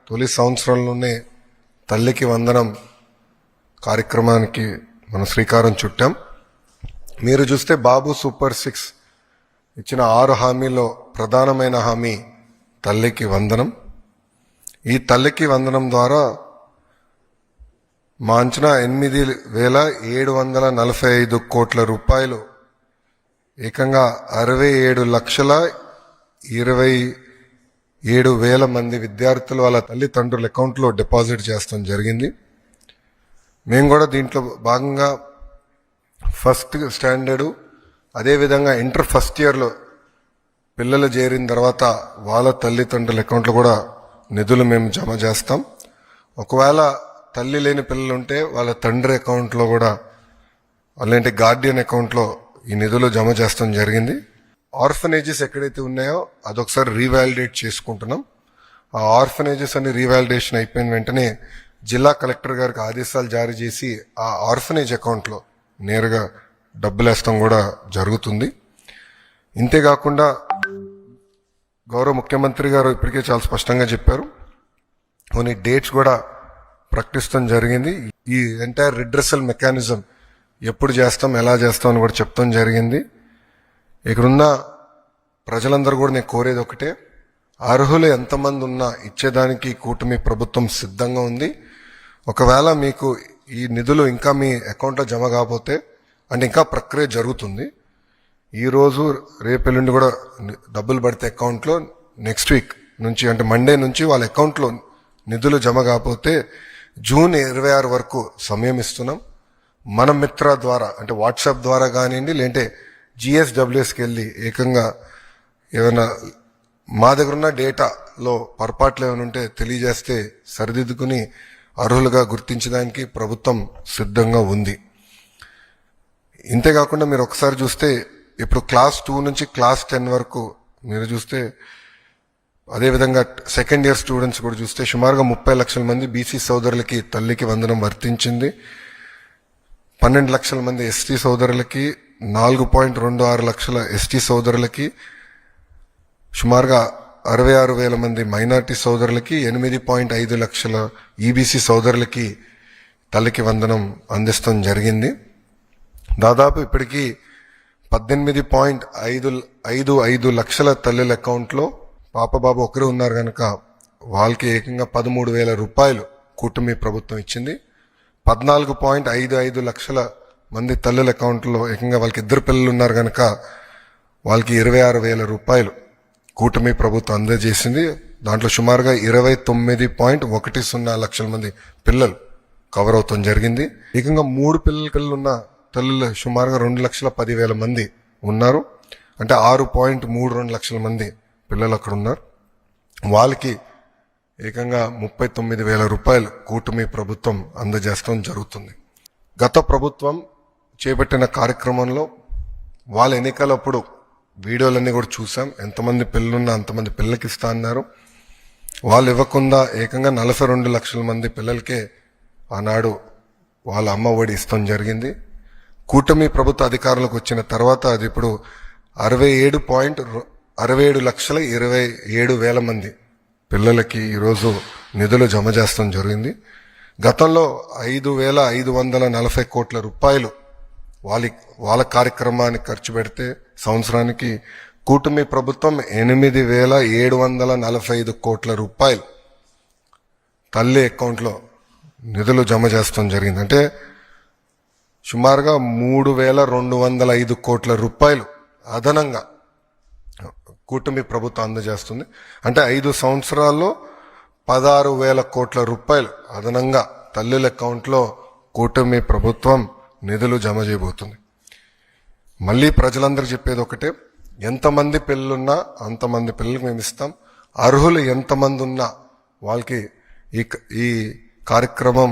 తొలి సంవత్సరంలోనే తల్లికి వందనం కార్యక్రమానికి మనం శ్రీకారం చుట్టాం. మీరు చూస్తే బాబు సూపర్ 6 ఇచ్చిన 6 హామీలో ప్రధానమైన హామీ తల్లికి వందనం. ఈ తల్లికి వందనం ద్వారా మా అంచనా 8,745 కోట్ల రూపాయలు ఏకంగా 67,27,000 మంది విద్యార్థులు వాళ్ళ తల్లిదండ్రుల అకౌంట్లో డిపాజిట్ చేస్తాం జరిగింది. మేము కూడా దీంట్లో భాగంగా ఫస్ట్ స్టాండర్డు అదేవిధంగా ఇంటర్ ఫస్ట్ ఇయర్లో పిల్లలు చేరిన తర్వాత వాళ్ళ తల్లిదండ్రుల అకౌంట్లో కూడా నిధులు మేము జమ చేస్తాం. ఒకవేళ తల్లి లేని పిల్లలు ఉంటే వాళ్ళ తండ్రి అకౌంట్లో కూడా అలాంటి గార్డియన్ అకౌంట్లో ఈ నిధులు జమ చేస్తాం జరిగింది. ఆర్ఫనేజెస్ ఎక్కడైతే ఉన్నాయో అదొకసారి రీవాలిడేట్ చేసుకుంటున్నాం. ఆ ఆర్ఫనేజెస్ అన్ని రీవాలిడేషన్ అయిపోయిన వెంటనే జిల్లా కలెక్టర్ గారికి ఆదేశాలు జారీ చేసి ఆ ఆర్ఫనేజ్ అకౌంట్లో నేరుగా డబ్బులు వేస్తాం కూడా జరుగుతుంది. ఇంతేకాకుండా గౌరవ ముఖ్యమంత్రి గారు ఇప్పటికే చాలా స్పష్టంగా చెప్పారు, కొన్ని డేట్స్ కూడా ప్రకటిస్తాం జరిగింది. ఈ ఎంటైర్ రిడ్రెసల్ మెకానిజం ఎప్పుడు చేస్తాం ఎలా చేస్తాం అని కూడా చెప్తాం జరిగింది. ఇక్కడున్న ప్రజలందరూ కూడా నేను కోరేది ఒకటే, అర్హులు ఎంతమంది ఉన్నా ఇచ్చేదానికి కూటమి ప్రభుత్వం సిద్ధంగా ఉంది. ఒకవేళ మీకు ఈ నిధులు ఇంకా మీ అకౌంట్లో జమ కాకపోతే అంటే ఇంకా ప్రక్రియ జరుగుతుంది. ఈరోజు రేపెల్లుండి కూడా డబ్బులు పడితే అకౌంట్లో నెక్స్ట్ వీక్ నుంచి అంటే మండే నుంచి వాళ్ళ అకౌంట్లో నిధులు జమ కాకపోతే జూన్ 26 వరకు సమయం ఇస్తున్నాం. మన మిత్ర ద్వారా అంటే వాట్సాప్ ద్వారా కానివ్వండి, లేదంటే GSWSకి వెళ్ళి ఏకంగా ఏమైనా మా దగ్గర ఉన్న డేటాలో పొరపాట్లు ఏమైనా ఉంటే తెలియజేస్తే సరిదిద్దుకుని అర్హులుగా గుర్తించడానికి ప్రభుత్వం సిద్ధంగా ఉంది. ఇంతేకాకుండా మీరు ఒకసారి చూస్తే ఇప్పుడు క్లాస్ 2 నుంచి క్లాస్ 10 వరకు మీరు చూస్తే అదేవిధంగా సెకండ్ ఇయర్ స్టూడెంట్స్ కూడా చూస్తే సుమారుగా 30 లక్షల మంది బీసీ సోదరులకి తల్లికి వందనం వర్తించింది. 12 లక్షల మంది ఎస్టీ సోదరులకి, 4.26 లక్షల ఎస్టీ సోదరులకి, సుమారుగా 66,000 మంది మైనార్టీ సోదరులకి, 8.5 లక్షల ఈబీసీ సోదరులకి తల్లికి వందనం అందిస్తాం జరిగింది. దాదాపు ఇప్పటికీ 18.55 లక్షల తల్లుల అకౌంట్లో పాపబాబు ఒకరు ఉన్నారు కనుక వాళ్ళకి ఏకంగా 13,000 రూపాయలు కూటమి ప్రభుత్వం ఇచ్చింది. 14.55 లక్షల మంది తల్లుల అకౌంట్లో ఏకంగా వాళ్ళకి 2 పిల్లలు ఉన్నారు కనుక వాళ్ళకి 26,000 రూపాయలు కూటమి ప్రభుత్వం అందజేసింది. దాంట్లో సుమారుగా 29.10 లక్షల మంది పిల్లలు కవర్ అవుతాం జరిగింది. ఏకంగా 3 పిల్లలు ఉన్న తల్లులు సుమారుగా 2,10,000 మంది ఉన్నారు. అంటే 6.32 లక్షల మంది పిల్లలు అక్కడ ఉన్నారు. వాళ్ళకి ఏకంగా 39,000 రూపాయలు కూటమి ప్రభుత్వం అందజేస్తాం జరుగుతుంది. గత ప్రభుత్వం చేపట్టిన కార్యక్రమంలో వాళ్ళ ఎన్నికలప్పుడు వీడియోలన్నీ కూడా చూసాం. ఎంతమంది పిల్లలున్నా అంతమంది పిల్లలకి ఇస్తా అన్నారు. వాళ్ళు ఇవ్వకుండా ఏకంగా 42 లక్షల మంది పిల్లలకే ఆనాడు వాళ్ళ అమ్మ ఒడి ఇస్తాం జరిగింది. కూటమి ప్రభుత్వ అధికారులకు వచ్చిన తర్వాత అది ఇప్పుడు 67,27,000 మంది పిల్లలకి ఈరోజు నిధులు జమ చేస్తాం జరిగింది. గతంలో 5,540 కోట్ల రూపాయలు వాళ్ళ కార్యక్రమానికి ఖర్చు పెడితే సంవత్సరానికి కూటమి ప్రభుత్వం 8,745 కోట్ల రూపాయలు తల్లి అకౌంట్లో నిధులు జమ చేస్తాం జరిగింది. అంటే సుమారుగా 3,205 కోట్ల రూపాయలు అదనంగా కూటమి ప్రభుత్వం అందజేస్తుంది. అంటే 5 సంవత్సరాల్లో 16,000 కోట్ల రూపాయలు అదనంగా తల్లుల అకౌంట్లో కూటమి ప్రభుత్వం నిధులు జమ చేయబోతుంది. మళ్ళీ ప్రజలందరూ చెప్పేది ఒకటే, ఎంతమంది పిల్లలున్నా అంతమంది పిల్లలకు మేము ఇస్తాం. అర్హులు ఎంతమంది ఉన్నా వాళ్ళకి ఈ కార్యక్రమం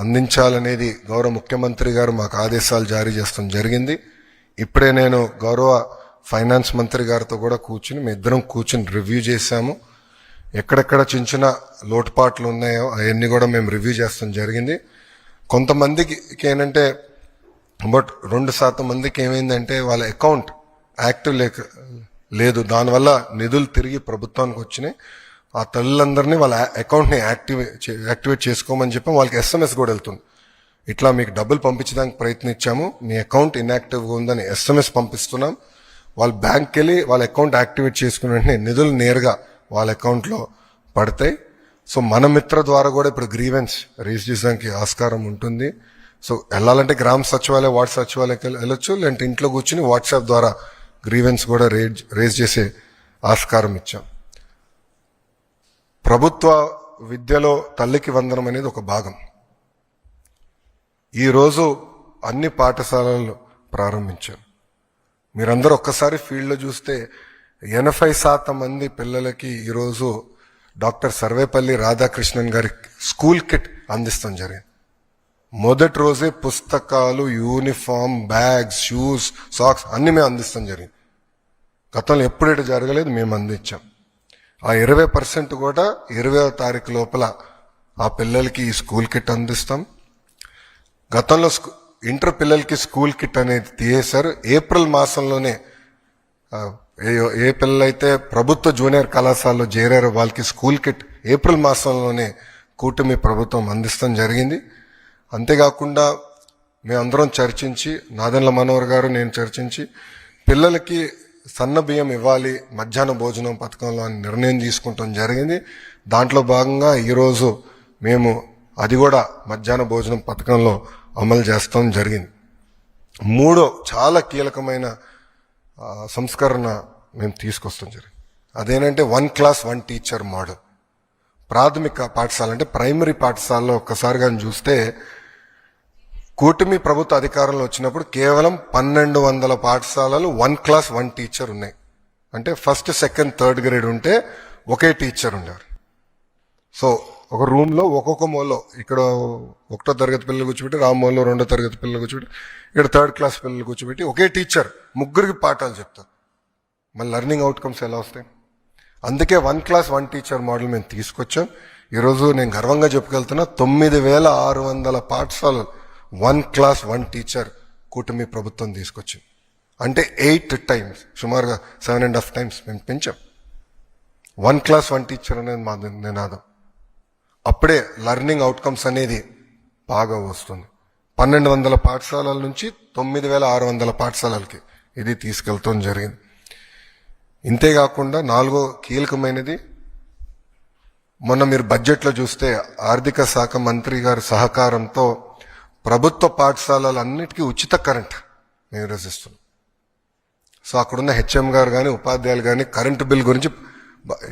అందించాలనేది గౌరవ ముఖ్యమంత్రి గారు మాకు ఆదేశాలు జారీ చేస్తాం జరిగింది. ఇప్పుడే నేను గౌరవ ఫైనాన్స్ మంత్రి గారితో కూడా మీ ఇద్దరం కూర్చుని రివ్యూ చేశాము. ఎక్కడెక్కడ చిన్న లోటుపాట్లు ఉన్నాయో అవన్నీ కూడా మేము రివ్యూ చేస్తాం జరిగింది. కొంతమందికి ఏంటంటే బట్ 2% మందికి ఏమైందంటే వాళ్ళ అకౌంట్ యాక్టివ్ లేదు, దానివల్ల నిధులు తిరిగి ప్రభుత్వానికి వచ్చినాయి. ఆ తల్లులందరినీ వాళ్ళ అకౌంట్ని యాక్టివేట్ చేసుకోమని చెప్పి వాళ్ళకి SMS కూడా వెళ్తుంది. ఇట్లా మీకు డబ్బులు పంపించడానికి ప్రయత్నించాము, మీ అకౌంట్ ఇన్యాక్టివ్గా ఉందని SMS పంపిస్తున్నాం. వాళ్ళ బ్యాంక్కి వెళ్ళి వాళ్ళ అకౌంట్ యాక్టివేట్ చేసుకున్న వెంటనే నిధులు నేరుగా వాళ్ళ అకౌంట్లో పడతాయి. సో మన మిత్ర ద్వారా కూడా ఇప్పుడు గ్రీవెన్స్ రేజ్ చేయడానికి ఆస్కారం ఉంటుంది. సో వెళ్ళాలంటే గ్రామ సచివాలయ వార్డు సచివాలయకి వెళ్ళొచ్చు, లేదంటే ఇంట్లో కూర్చుని వాట్సాప్ ద్వారా గ్రీవెన్స్ కూడా రేజ్ చేసే ఆస్కారం ఇచ్చాం. ప్రభుత్వ విద్యలో తల్లికి వందనం అనేది ఒక భాగం. ఈరోజు అన్ని పాఠశాలలు ప్రారంభించారు. మీరందరూ ఒక్కసారి ఫీల్డ్లో చూస్తే 80% మంది పిల్లలకి ఈరోజు డాక్టర్ సర్వేపల్లి రాధాకృష్ణన్ గారి స్కూల్ కిట్ అందిస్తాం జరిగింది. మొదటి రోజే పుస్తకాలు, యూనిఫామ్, బ్యాగ్స్, షూస్, సాక్స్ అన్ని మేము అందిస్తాం జరిగింది. గతంలో ఎప్పుడైతే జరగలేదు, మేము అందించాం. ఆ 20% కూడా 20వ తారీఖు లోపల ఆ పిల్లలకి ఈ స్కూల్ కిట్ అందిస్తాం. గతంలో ఇంటర్ పిల్లలకి స్కూల్ కిట్ అనేది తీసేశారు. ఏప్రిల్ మాసంలోనే ఏ పిల్లలైతే ప్రభుత్వ జూనియర్ కళాశాలలో చేరారో వాళ్ళకి స్కూల్ కిట్ ఏప్రిల్ మాసంలోనే కూటమి ప్రభుత్వం అందిస్తాం జరిగింది. అంతేకాకుండా మేమందరం చర్చించి, నాదెండ్ల మనోహర్ గారు నేను చర్చించి పిల్లలకి సన్న బియ్యం ఇవ్వాలి మధ్యాహ్న భోజనం పథకంలో అని నిర్ణయం తీసుకుంటాం జరిగింది. దాంట్లో భాగంగా ఈరోజు మేము అది కూడా మధ్యాహ్న భోజనం పథకంలో అమలు చేస్తాం జరిగింది. మూడో చాలా కీలకమైన సంస్కరణ మేము తీసుకొస్తాం జరిగింది. అదేంటంటే 1 class 1 teacher మోడల్. ప్రాథమిక పాఠశాల అంటే ప్రైమరీ పాఠశాలలో ఒక్కసారి కానీ చూస్తే కూటమి ప్రభుత్వ అధికారంలో వచ్చినప్పుడు కేవలం 1200 పాఠశాలలు 1 class 1 teacher ఉన్నాయి. అంటే 1st, 2nd, 3rd grade ఉంటే ఒకే టీచర్ ఉండేవారు. సో ఒక రూమ్లో ఒక్కొక్క మూలలో, ఇక్కడ 1వ తరగతి పిల్లలు కూర్చోబెట్టి, రామ్మోల్లో 2వ తరగతి పిల్లలు కూర్చోబెట్టి, ఇక్కడ 3rd class పిల్లలు కూర్చోబెట్టి ఒకే టీచర్ ముగ్గురికి పాఠాలు చెప్తారు. మళ్ళీ లెర్నింగ్ అవుట్కమ్స్ ఎలా వస్తాయి? అందుకే 1 class 1 teacher మోడల్ మేము తీసుకొచ్చాం. ఈరోజు నేను గర్వంగా చెప్పుకెళ్తున్నా, 9600 పాఠశాలలు 1 class 1 teacher కూటమి ప్రభుత్వం తీసుకొచ్చింది. అంటే 8 times, సుమారుగా 7.5 times మేము పెంచాం. 1 class 1 teacher అనేది మా నినాదం. అప్పుడే లెర్నింగ్ అవుట్కమ్స్ అనేది బాగా వస్తుంది. 1200 పాఠశాలల నుంచి 9600 పాఠశాలలకి ఇది తీసుకెళ్తాం జరిగింది. ఇంతేకాకుండా 4వ కీలకమైనది, మొన్న మీరు బడ్జెట్లో చూస్తే ఆర్థిక శాఖ మంత్రి గారి సహకారంతో ప్రభుత్వ పాఠశాలలన్నిటికీ ఉచిత కరెంట్ మేము రచిస్తున్నాం. సో అక్కడున్న HM గారు కానీ ఉపాధ్యాయులు కానీ కరెంటు బిల్ గురించి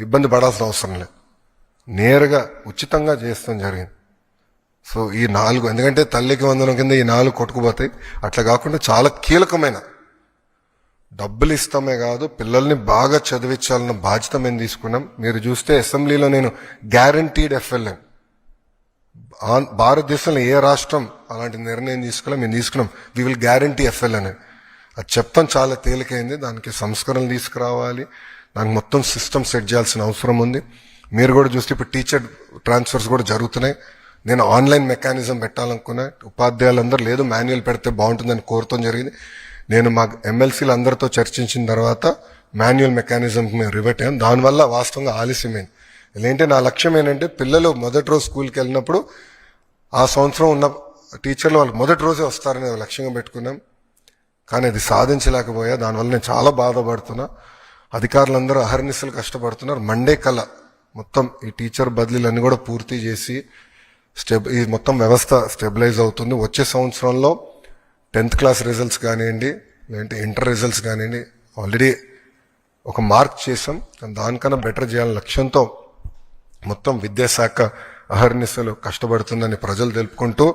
ఇబ్బంది పడాల్సిన అవసరం లేదు, నేరుగా ఉచితంగా చేస్తాం జరిగింది. సో ఈ 4, ఎందుకంటే తల్లికి వందనం కింద ఈ 4 కొట్టుకుపోతాయి. అట్లా కాకుండా చాలా కీలకమైన డబ్బులు ఇస్తామే కాదు, పిల్లల్ని బాగా చదివించాలన్న బాధ్యత మేము తీసుకున్నాం. మీరు చూస్తే అసెంబ్లీలో నేను గ్యారంటీడ్ FLN, భారతదేశంలో ఏ రాష్ట్రం అలాంటి నిర్ణయం తీసుకోలే, మేము తీసుకున్నాం. We will guarantee FLN. అది చెప్తాం చాలా తేలికైంది. దానికి సంస్కరణలు తీసుకురావాలి, దానికి మొత్తం సిస్టమ్ సెట్ చేయాల్సిన అవసరం ఉంది. మీరు కూడా చూస్తే ఇప్పుడు టీచర్ ట్రాన్స్ఫర్స్ కూడా జరుగుతున్నాయి. నేను ఆన్లైన్ మెకానిజం పెట్టాలనుకున్నా, ఉపాధ్యాయులందరూ లేదు మాన్యువల్ పెడితే బాగుంటుందని కోరుతాం జరిగింది. నేను మా MLCలు అందరితో చర్చించిన తర్వాత మాన్యువల్ మెకానిజం మేము రివర్ట్ అయ్యాం. దానివల్ల వాస్తవంగా ఆలస్యమైంది. ఏంటంటే నా లక్ష్యం ఏంటంటే పిల్లలు మొదటి రోజు స్కూల్కి వెళ్ళినప్పుడు ఆ సంవత్సరం ఉన్న టీచర్లు వాళ్ళు మొదటి రోజే వస్తారని లక్ష్యంగా పెట్టుకున్నాం. కానీ అది సాధించలేకపోయా. దానివల్ల నేను చాలా బాధపడుతున్నా. అధికారులందరూ అహర్నిశలు కష్టపడుతున్నారు. మండే కల్లా మొత్తం ఈ టీచర్ బదిలీలన్నీ కూడా పూర్తి చేసి ఈ మొత్తం వ్యవస్థ స్టెబిలైజ్ అవుతుంది. వచ్చే సంవత్సరంలో 10th class రిజల్ట్స్ కానివ్వండి, లేదంటే ఇంటర్ రిజల్ట్స్ కానివ్వండి, ఆల్రెడీ ఒక మార్క్ చేసాం. దానికన్నా బెటర్ చేయాలని లక్ష్యంతో మొత్తం విద్యాశాఖ అహర్నిశలు కష్టపడుతుందని ప్రజలు తెలుపుకుంటూ